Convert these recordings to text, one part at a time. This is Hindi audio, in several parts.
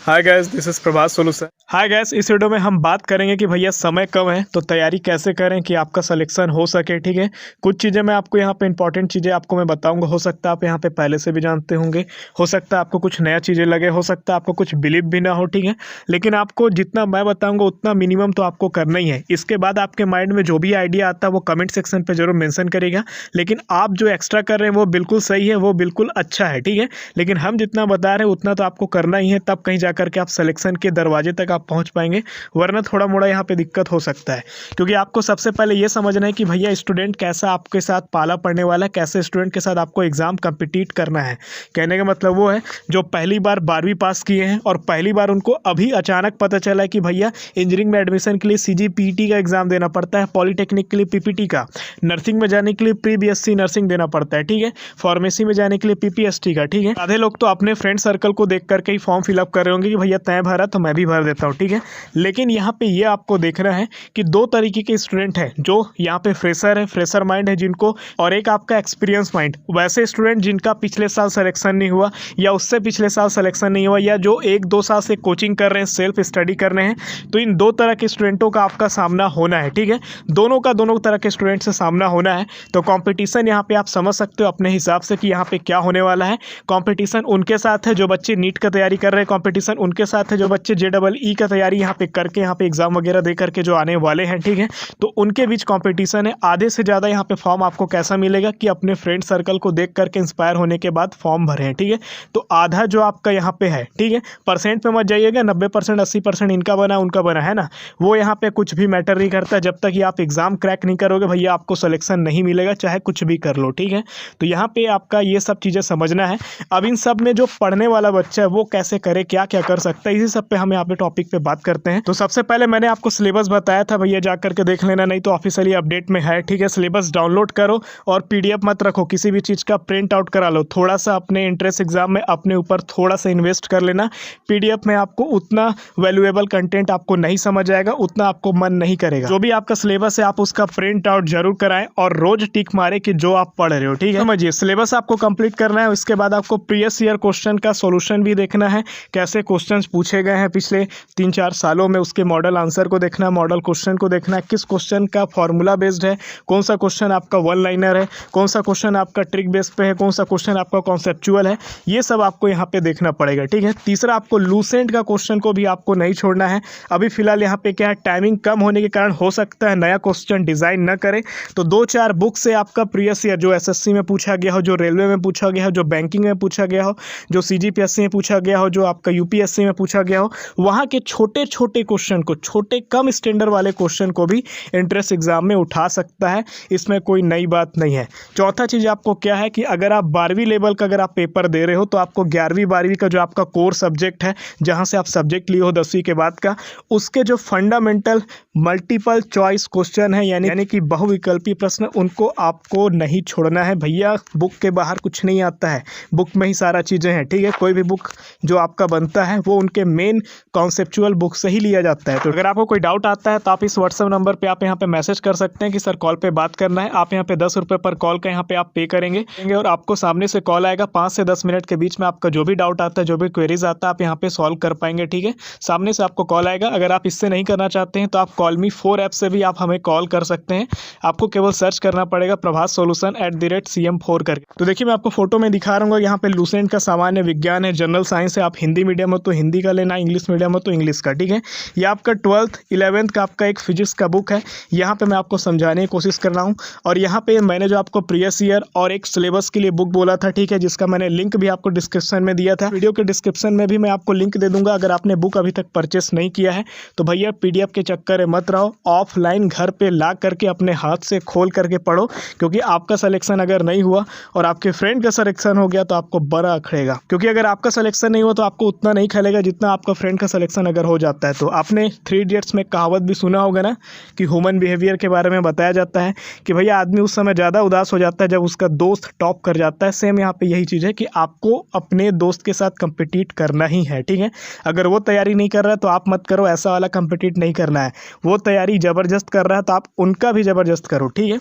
Hi guys, this is Prabhas solution. Hi guys, इस वीडियो में हम बात करेंगे कि भैया समय कम है तो तैयारी कैसे करें कि आपका सिलेक्शन हो सके। ठीक है, कुछ चीज़ें मैं आपको यहाँ पे इंपॉर्टेंट चीज़ें आपको मैं बताऊंगा। हो सकता है आप यहाँ पे पहले से भी जानते होंगे, हो सकता है आपको कुछ नया चीज़ें लगे, हो सकता है आपको कुछ बिलीव भी ना हो। ठीक है, लेकिन आपको जितना मैं बताऊँगा उतना मिनिमम तो आपको करना ही है। इसके बाद आपके माइंड में जो भी आइडिया आता है वो कमेंट सेक्शन पर जरूर मैंशन करेगा। लेकिन आप जो एक्स्ट्रा कर रहे हैं वो बिल्कुल सही है, वो बिल्कुल अच्छा है। ठीक है, लेकिन हम जितना बता रहे हैं उतना तो आपको करना ही है, तब कहीं जाकर के आप सिलेक्शन के दरवाजे तक आप पहुंच पाएंगे। वरना थोड़ा मोड़ा यहाँ पे दिक्कत हो सकता है, क्योंकि आपको सबसे पहले ये समझना है कि भैया स्टूडेंट कैसा आपके साथ पाला पड़ने वाला है, कैसे स्टूडेंट के साथ आपको एग्जाम कम्पिटिट करना है। कहने का मतलब वो है जो पहली बार 12वीं पास किए हैं और पहली बार उनको अभी अचानक पता चला है कि भैया इंजीनियरिंग में एडमिशन के लिए CGPT का एग्जाम देना पड़ता है, पॉलिटेक्निक के लिए PPT का, नर्सिंग में जाने के लिए प्री BSc नर्सिंग देना पड़ता है। ठीक है, फार्मेसी में जाने के लिए PPST का। ठीक है, आधे लोग तो अपने फ्रेंड सर्कल को देख करके ही फॉर्म फिलअप कर रहे होंगे कि भैया तय भरा तो मैं भी भर देता हूँ। ठीक है, लेकिन यहाँ पे ये आपको देखना है कि दो तरीके के स्टूडेंट हैं, जो यहाँ पे फ्रेशर है, फ्रेशर माइंड है जिनको, और एक आपका एक्सपीरियंस माइंड। वैसे स्टूडेंट जिनका पिछले साल सिलेक्शन नहीं हुआ या उससे पिछले साल सिलेक्शन नहीं हुआ, या जो 1-2 साल से कोचिंग कर रहे हैं, सेल्फ स्टडी कर रहे हैं, तो इन दो तरह के स्टूडेंटों का आपका सामना होना है। ठीक है, दोनों तरह के स्टूडेंट से सामना होना है। तो कॉम्पिटिशन यहाँ पे आप समझ सकते हो अपने हिसाब से कि यहाँ पे क्या होने वाला है। कॉम्पिटिशन उनके साथ है जो बच्चे नीट का तैयारी कर रहे हैं, कॉम्पिटिशन उनके साथ है जो बच्चे JEE का तैयारी यहाँ पे करके यहाँ पे एग्जाम वगैरह दे करके जो आने वाले हैं। ठीक है, तो उनके बीच कंपटीशन है। आधे से ज़्यादा यहाँ पे फॉर्म आपको कैसा मिलेगा कि अपने फ्रेंड सर्कल को देख करके इंस्पायर होने के बाद फॉर्म भरे हैं। ठीक है, तो आधा जो आपका यहाँ पे है, ठीक है, परसेंट पे मत जाइएगा, 90% 80% इनका बना उनका बना है ना, वो यहाँ पे कुछ भी मैटर नहीं करता। जब तक ये आप एग्जाम क्रैक नहीं करोगे भैया आपको सिलेक्शन नहीं मिलेगा, चाहे कुछ भी कर लो। ठीक है, तो यहाँ पे आपका ये सब चीज़ें समझना है। अब इन सब में जो पढ़ने वाला बच्चा है वो कैसे करे, क्या क्या कर सकता है, इसी सब पे हम यहाँ पे टॉपिक पे बात करते हैं। तो सबसे पहले मैंने आपको सिलेबस बताया था, भैया जा करके देख लेना, नहीं तो ऑफिशियली अपडेट में है। ठीक है, सिलेबस डाउनलोड करो और PDF मत रखो, किसी भी चीज़ का प्रिंट आउट करा लो। थोड़ा सा अपने इंट्रेंस एग्जाम में अपने ऊपर थोड़ा सा इन्वेस्ट कर लेना। PDF में आपको उतना वैल्यूएबल कंटेंट आपको नहीं समझ आएगा, उतना आपको मन नहीं करेगा। जो भी आपका सिलेबस है आप उसका प्रिंट आउट जरूर कराएं और रोज टिक मारे कि जो आप पढ़ रहे हो। ठीक है, समझिए सिलेबस आपको कंप्लीट करना है। उसके बाद आपको प्रीवियस ईयर क्वेश्चन का सॉल्यूशन भी देखना है, कैसे क्वेश्चंस पूछे गए हैं पिछले 3-4 सालों में, उसके मॉडल आंसर को देखना है, मॉडल क्वेश्चन को देखना है, किस क्वेश्चन का फॉर्मूला बेस्ड है, कौन सा क्वेश्चन आपका वन लाइनर है, कौन सा क्वेश्चन आपका ट्रिक बेस्ड पे है, कौन सा क्वेश्चन आपका कॉन्सेप्चुअल है, ये सब आपको यहाँ पे देखना पड़ेगा। ठीक है, तीसरा आपको लूसेंट का क्वेश्चन को भी आपको नहीं छोड़ना है। अभी फिलहाल यहाँ पे क्या है, टाइमिंग कम होने के कारण हो सकता है नया क्वेश्चन डिजाइन न करे, तो 2-4 बुक से आपका प्रीवियस ईयर जो SSC में पूछा गया हो, जो रेलवे में पूछा गया हो, जो बैंकिंग में पूछा गया हो, जो CGPSC में पूछा गया हो, जो आपका UPSC में पूछा गया हो, वहाँ के छोटे छोटे क्वेश्चन को, छोटे कम स्टैंडर्ड वाले क्वेश्चन को भी एंट्रेंस एग्जाम में उठा सकता है, इसमें कोई नई बात नहीं है। चौथा चीज़ आपको क्या है कि अगर आप 12वीं लेवल का अगर आप पेपर दे रहे हो तो आपको 11वीं 12वीं का जो आपका कोर सब्जेक्ट है, जहाँ से आप सब्जेक्ट लिए हो 10वीं के बाद का, उसके जो फंडामेंटल मल्टीपल चॉइस क्वेश्चन है, यानी कि बहुविकल्पी प्रश्न, उनको आपको नहीं छोड़ना है। भैया बुक के बाहर कुछ नहीं आता है, बुक में ही सारा चीज़ें हैं। ठीक है, कोई भी बुक जो आपका बनता है वो उनके मेन कॉन्सेप्चुअल बुक से ही लिया जाता है। तो अगर आपको कोई डाउट आता है तो आप इस WhatsApp नंबर पे आप यहाँ पे मैसेज कर सकते हैं कि सर कॉल पे बात करना है। आप यहाँ पे 10 रुपये पर कॉल का यहाँ पे आप पे करेंगे और आपको सामने से कॉल आएगा। 5 से 10 मिनट के बीच में आपका जो भी डाउट आता है, जो भी क्वेरीज आता है, आप यहाँ पे सॉल्व कर पाएंगे। ठीक है, सामने से आपको कॉल आएगा। अगर आप इससे नहीं करना चाहते हैं तो आप Call Me4 ऐप से भी आप हमें कॉल कर सकते हैं। आपको केवल सर्च करना पड़ेगा प्रभास सोल्यूशन @CM4 करके। तो देखिए मैं आपको फोटो में दिखा रहा हूँ, यहाँ पे लूसेंट का सामान्य विज्ञान है, जनरल साइंस है। आप हिंदी मीडियम हो तो हिंदी का लेना, इंग्लिश मीडियम हो तो इंग्लिश का। ठीक है, ये आपका 12th 11th का आपका एक फिजिक्स का बुक है। यहाँ पे मैं आपको समझाने की कोशिश कर रहा हूँ, और यहाँ पे मैंने जो आपको प्रीवियस ईयर और एक सिलेबस के लिए बुक बोला था, ठीक है, जिसका मैंने लिंक भी आपको डिस्क्रिप्शन में दिया था। वीडियो के डिस्क्रिप्शन में भी मैं आपको लिंक दे दूंगा। अगर आपने बुक अभी तक परचेस नहीं किया है तो भैया PDF के चक्कर में मत रहो, ऑफलाइन घर पे ला करके अपने हाथ से खोल करके पढ़ो, क्योंकि आपका सिलेक्शन अगर नहीं हुआ और आपके फ्रेंड का सिलेक्शन हो गया तो आपको बड़ा अखड़ेगा। क्योंकि अगर आपका सिलेक्शन नहीं हुआ तो आपको उतना नहीं खेलेगा जितना आपका फ्रेंड का सिलेक्शन अगर हो जाता है। तो आपने 3 इडियट्स में कहावत भी सुना होगा ना, कि ह्यूमन बिहेवियर के बारे में बताया जाता है कि भैया आदमी उस समय ज़्यादा उदास हो जाता है जब उसका दोस्त टॉप कर जाता है। सेम यहाँ पे यही चीज़ है कि आपको अपने दोस्त के साथ कम्पिटिट करना ही है। ठीक है, अगर वो तैयारी नहीं कर रहा है तो आप मत करो, ऐसा वाला कम्पिटिट नहीं करना है। वो तैयारी ज़बरदस्त कर रहा है तो आप उनका भी ज़बरदस्त करो। ठीक है,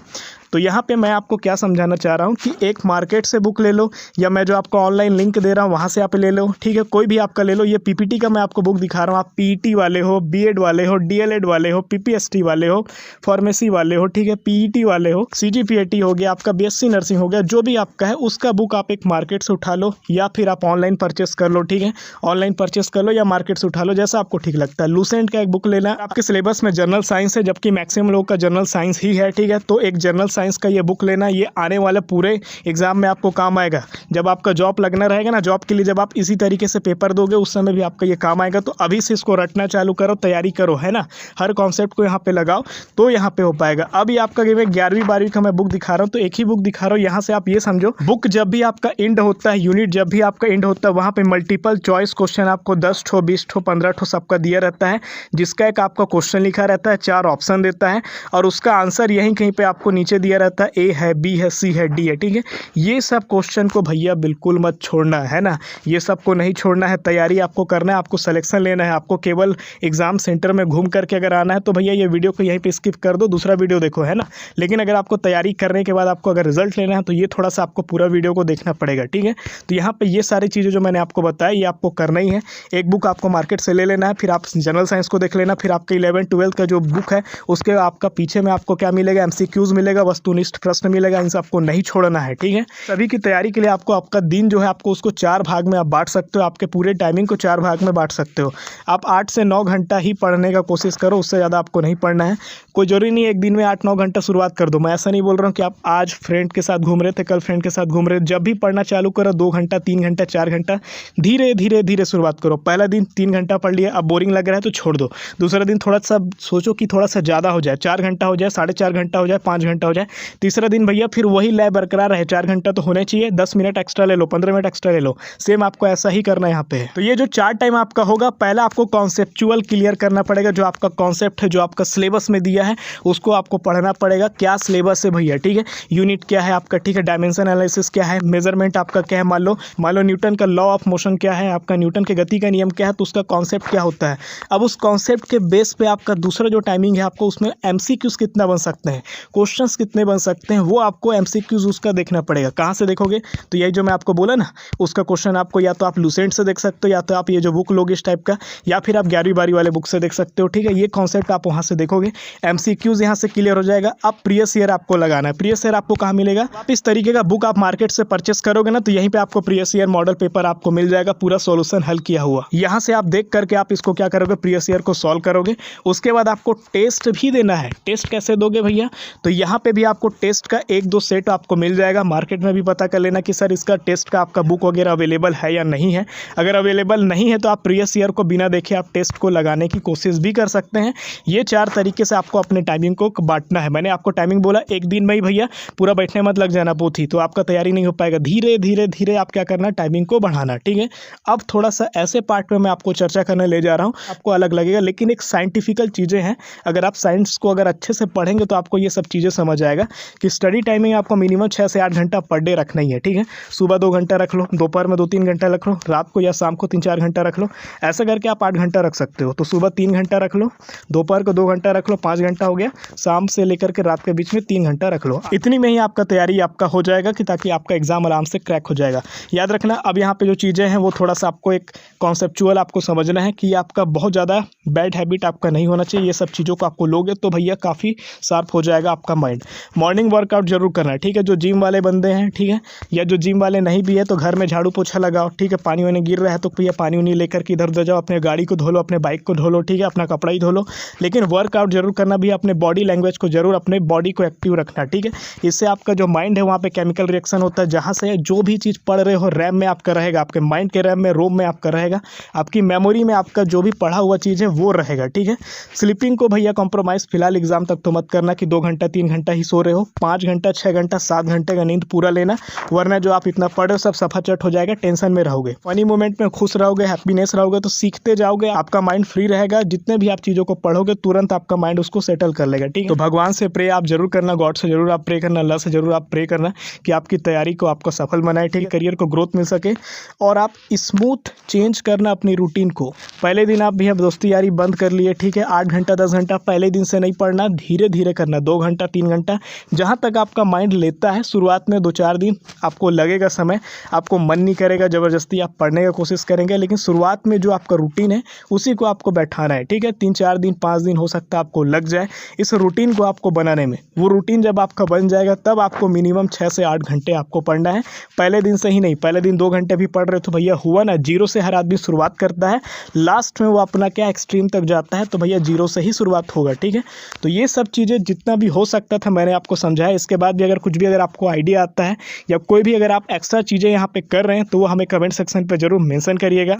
तो यहाँ पे मैं आपको क्या समझाना चाह रहा हूँ कि एक मार्केट से बुक ले लो या मैं जो आपको ऑनलाइन लिंक दे रहा हूँ वहाँ से आप ले लो, ठीक है, कोई भी आपका ले लो। ये पीपीटी का मैं आपको बुक दिखा रहा हूँ, आप पीईटी वाले हो, बीएड वाले हो, डीएलएड वाले हो, पीपीएसटी वाले हो, फार्मेसी वाले हो, ठीक है, पीईटी वाले हो, सीजीपीएटी हो गया, आपका बीएससी नर्सिंग हो गया, जो भी आपका है उसका बुक आप एक मार्केट से उठा लो या फिर आप ऑनलाइन परचेस कर लो, ठीक है, ऑनलाइन परचेस कर लो या मार्केट से उठा लो, जैसा आपको ठीक लगता है। लूसेंट का एक बुक लेना, आपके सिलेबस में जनरल साइंस है जबकि मैक्सिमम लोग का जनरल साइंस ही है, ठीक है, तो एक जनरल साइंस का ये बुक लेना, ये आने वाले पूरे एग्जाम में आपको काम आएगा। जब आपका जॉब लगना रहेगा ना, जॉब के लिए जब आप इसी तरीके से पेपर दोगे उस समय भी आपका ये काम आएगा। तो अभी से इसको रटना चालू करो, तैयारी करो, है ना, हर कॉन्सेप्ट को यहाँ पे लगाओ तो यहाँ पे हो पाएगा। अभी आपका 11वीं 12वीं का मैं बुक दिखा रहा हूँ, तो एक ही बुक दिखा रहा हूँ, यहाँ से आप ये समझो बुक जब भी आपका एंड होता है, यूनिट जब भी आपका एंड होता है, वहाँ पे मल्टीपल चॉइस क्वेश्चन आपको 10 ठो 20 ठो 15 ठो सबका दिया रहता है, जिसका एक आपका क्वेश्चन लिखा रहता है, 4 ऑप्शन देता है और उसका आंसर यहीं कहीं पे आपको नीचे दिया रहता है, ए है, बी है, सी है, डी है, ठीक है। ये सब क्वेश्चन को भैया बिल्कुल मत छोड़ना, है ना, ये सब को नहीं छोड़ना है, तैयारी आपको करना है, आपको सिलेक्शन लेना है, आपको केवल एग्जाम सेंटर में घूम करके अगर आना है तो भैया ये वीडियो को यहीं पे स्किप कर दो, दूसरा वीडियो देखो, है ना। लेकिन अगर आपको तैयारी करने के बाद आपको अगर रिजल्ट लेना है तो ये थोड़ा सा आपको पूरा वीडियो को देखना पड़ेगा, ठीक है। तो यहाँ पे ये सारी चीज़ें जो मैंने आपको बताया ये आपको करना ही है। एक बुक आपको मार्केट से ले लेना है, फिर आप जनरल साइंस को देख लेना, फिर आपका 11th 12th का जो बुक है उसके आपका पीछे में आपको क्या मिलेगा, एमसीक्यूज मिलेगा, वस्तुनिष्ठ प्रश्न मिलेगा, इन सबको नहीं छोड़ना है, ठीक है। सभी की तैयारी के लिए आपको आपका दिन जो है आपको उसको 4 भाग में आप बांट सकते हो, आपके पूरे टाइमिंग को 4 भाग में बांट सकते हो। आप 8 से 9 घंटा ही पढ़ने का कोशिश करो, उससे ज़्यादा आपको नहीं पढ़ना है। कोई जरूरी नहीं एक दिन में 8-9 घंटा शुरुआत कर दो, मैं ऐसा नहीं बोल रहा हूँ कि आप आज फ्रेंड के साथ घूम रहे थे, कल फ्रेंड के साथ घूम रहे, जब भी पढ़ना चालू करो 2 घंटा 3 घंटा 4 घंटा धीरे धीरे धीरे शुरुआत करो। पहला दिन 3 घंटा पढ़ लिया, अब बोरिंग लग रहा है तो छोड़ दो। दूसरा दिन थोड़ा सा सोचो कि थोड़ा सा ज़्यादा हो जाए, 4 घंटा हो जाए, 4.5 घंटा हो जाए, 5 घंटा हो जाए। तीसरा दिन भैया फिर वही लय बरकरार रहे, 4 घंटा तो होने चाहिए, 10 मिनट एक्स्ट्रा ले लो, 15 मिनट एक्स्ट्रा ले लो, सेम आपको ऐसा ही करना है यहाँ पे। तो ये जो 4 टाइम आपका होगा, पहला आपको कॉन्सेप्चुअल क्लियर करना पड़ेगा, जो आपका कॉन्सेप्ट है जो आपका सिलेबस में दिया है उसको आपको पढ़ना पड़ेगा। क्या सिलेबस है भैया, ठीक है, यूनिट क्या है आपका, ठीक है, डायमेंशन एनालिसिस क्या है, मेजरमेंट आपका क्या है, मान लो न्यूटन का लॉ ऑफ मोशन क्या है, आपका न्यूटन के गति का नियम क्या है, तो उसका कॉन्सेप्ट क्या होता है। अब उस कॉन्सेप्ट के बेस पे आपका दूसरा जो टाइमिंग है आपको उसमें एमसीक्यूज कितना बन सकते हैं, क्वेश्चंस कितने बन सकते हैं, वो आपको एमसीक्यूज उसका देखना पड़ेगा। कहाँ से देखोगे, तो यही जो मैं आपको बोला ना, उसका क्वेश्चन आपको या तो आप लूसेंट से देख सकते हो, या तो आप ये जो बुक लोगे इस टाइप का, या फिर आप 11वीं 12वीं वाले बुक से देख सकते हो, ठीक है। ये कॉन्सेप्ट आप वहाँ से देखोगे, एमसीक्यूज यहाँ से क्लियर हो जाएगा। अब प्रीवियस ईयर आपको लगाना है। प्रीवियस ईयर आपको कहाँ मिलेगा, आप इस तरीके का बुक आप मार्केट से परचेस करोगे ना, तो यहीं पे आपको प्रीवियस ईयर मॉडल पेपर आपको मिल जाएगा, पूरा सॉल्यूशन हल किया हुआ। यहाँ से आप देख करके आप इसको क्या करोगे, प्रीवियस ईयर को सॉल्व करोगे। उसके बाद आपको टेस्ट भी देना है। टेस्ट कैसे दोगे भैया, तो यहाँ पे भी आपको टेस्ट का 1-2 सेट आपको मिल जाएगा। मार्केट में भी पता कर लेना कि सर इसका टेस्ट का आपका बुक वगैरह अवेलेबल है या नहीं है। अगर अवेलेबल नहीं है तो आप प्रीवियस ईयर को बिना देखे आप टेस्ट को लगाने की कोशिश भी कर सकते हैं। ये 4 तरीके से आपको अपने टाइमिंग को बांटना है। मैंने आपको टाइमिंग बोला, एक दिन में ही भैया पूरा बैठने मत लग जाना पोथी, तो आपका तैयारी नहीं हो पाएगा। धीरे धीरे धीरे आप क्या करना, टाइमिंग को बढ़ाना, ठीक है। अब थोड़ा सा ऐसे पार्ट में मैं आपको चर्चा करने ले जा रहा हूँ, आपको अलग लगेगा लेकिन एक साइंटिफिकल चीज़ें हैं। अगर आप साइंस को अगर अच्छे से पढ़ेंगे तो आपको ये सब चीज़ें समझ आएगा कि स्टडी टाइमिंग आपको मिनिमम 6 से 8 घंटा पर डे रखना ही है, ठीक है। सुबह 2 घंटा रख लो, दोपहर में 2-3 घंटा रख लो, रात को या शाम को 3-4 घंटा रख लो। ऐसा करके आप 8 घंटा रख सकते हो। तो सुबह 3 घंटा रख लो, दोपहर को 2 घंटा रख लो, 5 घंटा हो गया, शाम से लेकर के रात के बीच में 3 घंटा रख लो। इतनी में ही आपका तैयारी आपका हो जाएगा कि ताकि आपका एग्जाम आराम से क्रैक हो जाएगा। याद रखना, अब यहाँ पे जो चीज़ें हैं वो थोड़ा सा आपको एक कॉन्सेप्चुअल आपको समझना है कि आपका बहुत ज़्यादा बैड हैबिट आपका नहीं होना चाहिए। ये सब चीज़ों को आपको लोगे तो भैया काफ़ी शार्प हो जाएगा आपका माइंड। मॉर्निंग वर्कआउट जरूर करना है, ठीक है। जो जिम वाले बंदे हैं, ठीक है, या जो जिम वाले नहीं भी है तो घर में झाड़ू पोछा लगाओ, ठीक है। पानी वानी गिर रहा है तो भैया पानी उनी लेकर के इधर उधर जाओ, अपने गाड़ी को धो लो, अपने बाइक को धो लो, ठीक है, अपना कपड़ा ही धो लो, लेकिन वर्कआउट जरूर करना भी। अपने बॉडी लैंग्वेज को जरूर, अपने बॉडी को एक्टिव रखना, ठीक है। इससे आपका जो माइंड है वहाँ पे केमिकल रिएक्शन होता है, जहाँ से जो भी चीज़ पढ़ रहे हो रैम में आपका रहेगा, आपके माइंड के रैम में, रोम में आपका रहेगा, आपकी मेमोरी में आपका जो भी पढ़ा हुआ चीज़ है वो रहेगा, ठीक है। स्लीपिंग को भैया कॉम्प्रोमाइज़ फिलहाल एग्जाम तक तो मत करना कि 2 घंटा 3 घंटा ही सो रहे हो। 5 घंटा 6 घंटा 7 घंटे का नींद पूरा लेना, वरना जो आप इतना पढ़ रहे हो सब सफाचट हो जाएगा, टेंशन में रहोगे। फनी मोमेंट में खुश रहोगे, हैप्पीनेस रहोगे तो सीखते जाओगे, आपका माइंड फ्री रहेगा। जितने भी आप चीज़ों को पढ़ोगे तुरंत आपका माइंड उसको सेटल कर लेगा, ठीक है। तो भगवान से प्रे आप जरूर करना, गॉड से जरूर आप प्रे करना, अल्लाह से जरूर आप प्रे करना कि आपकी तैयारी को आपको सफल बनाए, ठीक है, करियर को ग्रोथ मिल सके और आप स्मूथ चेंज करना अपनी रूटीन को। पहले दिन आप भी अब दोस्ती यारी बंद कर लिए, ठीक है, 8 घंटा 10 घंटा पहले दिन से नहीं पढ़ना, धीरे धीरे करना, 2 घंटा 3 घंटा जहाँ तक आपका माइंड लेता है शुरुआत में 2-4 दिन आपको लगेगा समय, आपको मन नहीं करेगा, ज़बरदस्ती आप पढ़ने का कोशिश करेंगे, लेकिन शुरुआत में जो आपका रूटीन है उसी को आपको बैठाना है, ठीक है। 3-4 दिन 5 दिन हो सकता है आपको लग जाए इस रूटीन को आपको बनाने में। वो रूटीन जब आपका बन जाएगा तब आपको मिनिमम 6 से 8 घंटे आपको पढ़ना है। पहले दिन से ही नहीं, पहले दिन 2 घंटे भी पढ़ रहे तो भैया हुआ ना, जीरो से हर आदमी शुरुआत करता है, लास्ट में वो अपना क्या एक्सट्रीम तक जाता है, तो भैया जीरो से ही शुरुआत होगा, ठीक है। तो ये सब चीज़ें जितना भी हो सकता था मैंने आपको समझाया। इसके बाद भी अगर कुछ भी अगर आपको आइडिया आता है या कोई भी अगर आप एक्स्ट्रा चीज़ें यहाँ पे कर रहे हैं तो वो हमें कमेंट सेक्शन पे ज़रूर मेंशन करिएगा।